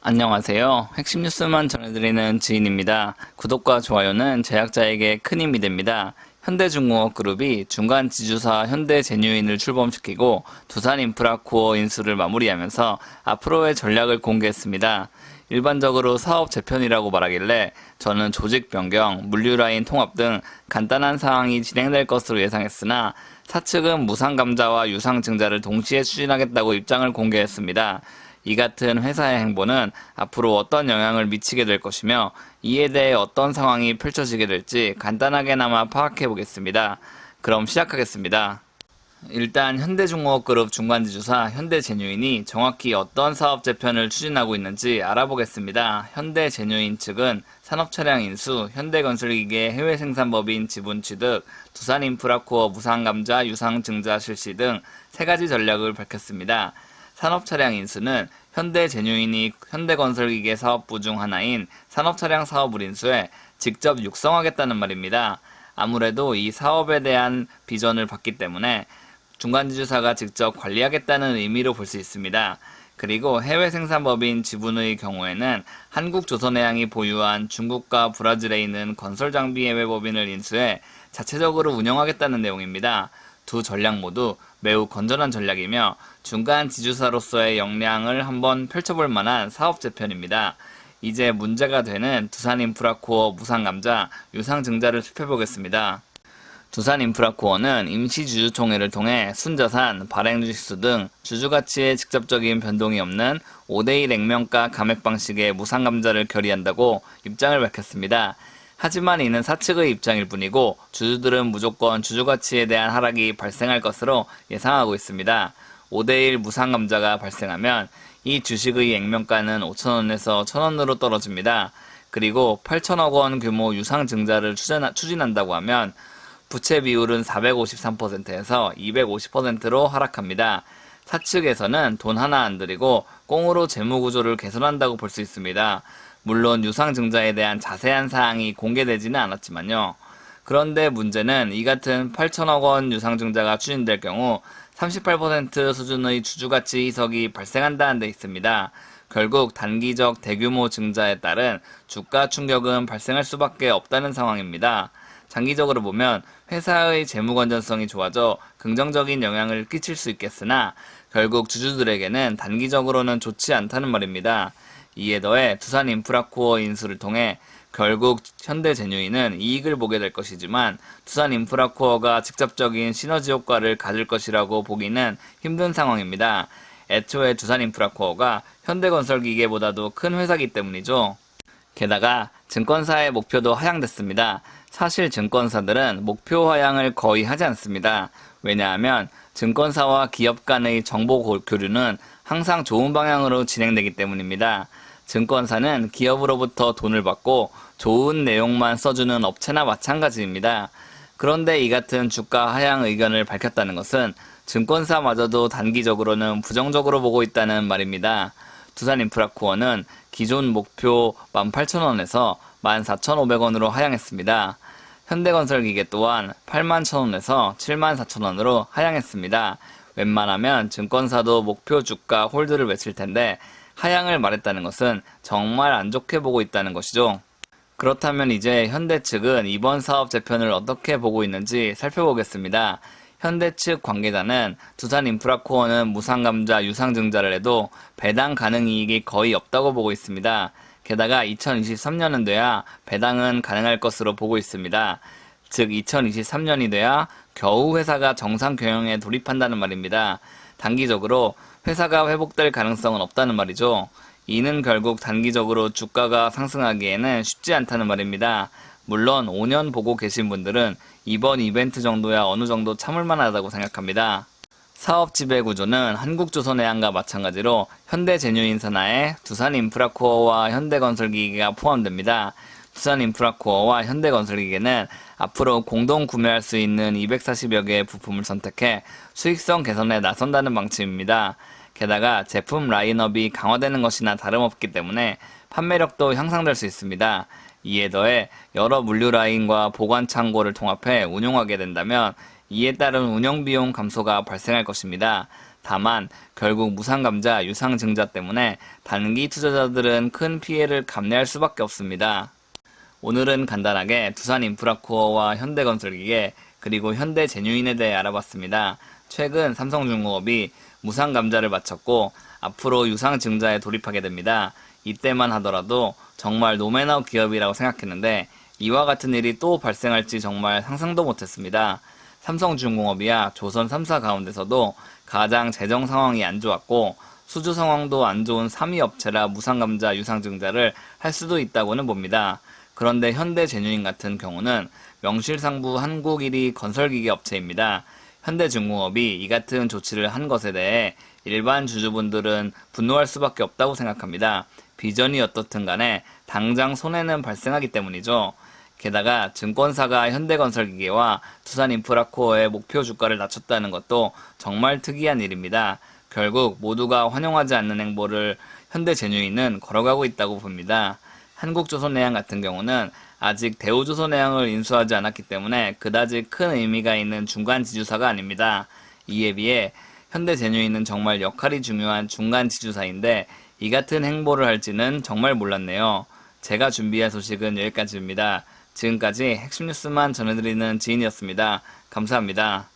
안녕하세요. 핵심 뉴스만 전해드리는 지인입니다. 구독과 좋아요는 제작자에게 큰 힘이 됩니다. 현대중공업그룹이 중간 지주사 현대제뉴인을 출범시키고 두산인프라코어 인수를 마무리하면서 앞으로의 전략을 공개했습니다. 일반적으로 사업 재편이라고 말하길래 저는 조직 변경, 물류라인 통합 등 간단한 사항이 진행될 것으로 예상했으나 사측은 무상감자와 유상증자를 동시에 추진하겠다고 입장을 공개했습니다. 이 같은 회사의 행보는 앞으로 어떤 영향을 미치게 될 것이며 이에 대해 어떤 상황이 펼쳐지게 될지 간단하게나마 파악해 보겠습니다. 그럼 시작하겠습니다. 일단 현대중공업그룹 중간지주사 현대제뉴인이 정확히 어떤 사업 재편을 추진하고 있는지 알아보겠습니다. 현대제뉴인 측은 산업차량 인수, 현대건설기계 해외생산법인 지분 취득, 두산인프라코어 무상감자 유상증자 실시 등 세 가지 전략을 밝혔습니다. 산업차량 인수는 현대제뉴인이 현대건설기계 사업부 중 하나인 산업차량 사업을 인수해 직접 육성하겠다는 말입니다. 아무래도 이 사업에 대한 비전을 받기 때문에 중간지주사가 직접 관리하겠다는 의미로 볼 수 있습니다. 그리고 해외생산법인 지분의 경우에는 한국조선해양이 보유한 중국과 브라질에 있는 건설장비 해외법인을 인수해 자체적으로 운영하겠다는 내용입니다. 두 전략 모두 매우 건전한 전략이며 중간 지주사로서의 역량을 한번 펼쳐볼 만한 사업 재편입니다. 이제 문제가 되는 두산인프라코어 무상감자, 유상증자를 살펴보겠습니다. 두산인프라코어는 임시주주총회를 통해 순자산, 발행주식수 등 주주가치에 직접적인 변동이 없는 5대1 액면가 감액 방식의 무상감자를 결의한다고 입장을 밝혔습니다. 하지만 이는 사측의 입장일 뿐이고 주주들은 무조건 주주가치에 대한 하락이 발생할 것으로 예상하고 있습니다. 5대1 무상감자가 발생하면 이 주식의 액면가는 5천원에서 1,000원으로 떨어집니다. 그리고 8천억원 규모 유상증자를 추진한다고 하면 부채 비율은 453%에서 250%로 하락합니다. 사측에서는 돈 하나 안 들이고 꽁으로 재무구조를 개선한다고 볼 수 있습니다. 물론 유상증자에 대한 자세한 사항이 공개되지는 않았지만요. 그런데 문제는 이 같은 8천억원 유상증자가 추진될 경우 38% 수준의 주주가치 희석이 발생한다는 데 있습니다. 결국 단기적 대규모 증자에 따른 주가 충격은 발생할 수밖에 없다는 상황입니다. 장기적으로 보면 회사의 재무 건전성이 좋아져 긍정적인 영향을 끼칠 수 있겠으나 결국 주주들에게는 단기적으로는 좋지 않다는 말입니다. 이에 더해 두산인프라코어 인수를 통해 결국 현대제뉴인은 이익을 보게 될 것이지만 두산인프라코어가 직접적인 시너지 효과를 가질 것이라고 보기는 힘든 상황입니다. 애초에 두산인프라코어가 현대건설기계보다도 큰 회사이기 때문이죠. 게다가 증권사의 목표도 하향됐습니다. 사실 증권사들은 목표 하향을 거의 하지 않습니다. 왜냐하면 증권사와 기업 간의 정보 교류는 항상 좋은 방향으로 진행되기 때문입니다. 증권사는 기업으로부터 돈을 받고 좋은 내용만 써주는 업체나 마찬가지입니다. 그런데 이 같은 주가 하향 의견을 밝혔다는 것은 증권사마저도 단기적으로는 부정적으로 보고 있다는 말입니다. 두산인프라코어는 기존 목표 18,000원에서 14,500원으로 하향했습니다. 현대건설기계 또한 81,000원에서 74,000원으로 하향했습니다. 웬만하면 증권사도 목표 주가 홀드를 외칠 텐데 하향을 말했다는 것은 정말 안 좋게 보고 있다는 것이죠. 그렇다면 이제 현대 측은 이번 사업 재편을 어떻게 보고 있는지 살펴보겠습니다. 현대 측 관계자는 두산인프라코어는 무상감자 유상증자를 해도 배당 가능 이익이 거의 없다고 보고 있습니다. 게다가 2023년은 돼야 배당은 가능할 것으로 보고 있습니다. 즉 2023년이 돼야 겨우 회사가 정상 경영에 돌입한다는 말입니다. 단기적으로 회사가 회복될 가능성은 없다는 말이죠. 이는 결국 단기적으로 주가가 상승하기에는 쉽지 않다는 말입니다. 물론 5년 보고 계신 분들은 이번 이벤트 정도야 어느 정도 참을만 하다고 생각합니다. 사업 지배 구조는 한국조선해양과 마찬가지로 현대제뉴인 산하에 두산인프라코어와 현대건설기계가 포함됩니다. 두산인프라코어와 현대건설기계는 앞으로 공동 구매할 수 있는 240여 개의 부품을 선택해 수익성 개선에 나선다는 방침입니다. 게다가 제품 라인업이 강화되는 것이나 다름없기 때문에 판매력도 향상될 수 있습니다. 이에 더해 여러 물류 라인과 보관 창고를 통합해 운용하게 된다면 이에 따른 운영비용 감소가 발생할 것입니다. 다만 결국 무상감자 유상증자 때문에 단기 투자자들은 큰 피해를 감내할 수밖에 없습니다. 오늘은 간단하게 두산인프라코어와 현대건설기계 그리고 현대제뉴인에 대해 알아봤습니다. 최근 삼성중공업이 무상감자를 마쳤고 앞으로 유상증자에 돌입하게 됩니다. 이때만 하더라도 정말 노매너 기업이라고 생각했는데 이와 같은 일이 또 발생할지 정말 상상도 못했습니다. 삼성중공업이야 조선 3사 가운데서도 가장 재정 상황이 안 좋았고 수주 상황도 안 좋은 3위 업체라 무상감자 유상증자를 할 수도 있다고는 봅니다. 그런데 현대제뉴인 같은 경우는 명실상부 한국 1위 건설기계 업체입니다. 현대중공업이 이 같은 조치를 한 것에 대해 일반 주주분들은 분노할 수밖에 없다고 생각합니다. 비전이 어떻든 간에 당장 손해는 발생하기 때문이죠. 게다가 증권사가 현대건설기계와 두산인프라코어의 목표 주가를 낮췄다는 것도 정말 특이한 일입니다. 결국 모두가 환영하지 않는 행보를 현대제뉴인은 걸어가고 있다고 봅니다. 한국조선해양 같은 경우는 아직 대우조선해양을 인수하지 않았기 때문에 그다지 큰 의미가 있는 중간 지주사가 아닙니다. 이에 비해 현대제뉴인은 정말 역할이 중요한 중간 지주사인데 이 같은 행보를 할지는 정말 몰랐네요. 제가 준비한 소식은 여기까지입니다. 지금까지 핵심 뉴스만 전해드리는 지인이었습니다. 감사합니다.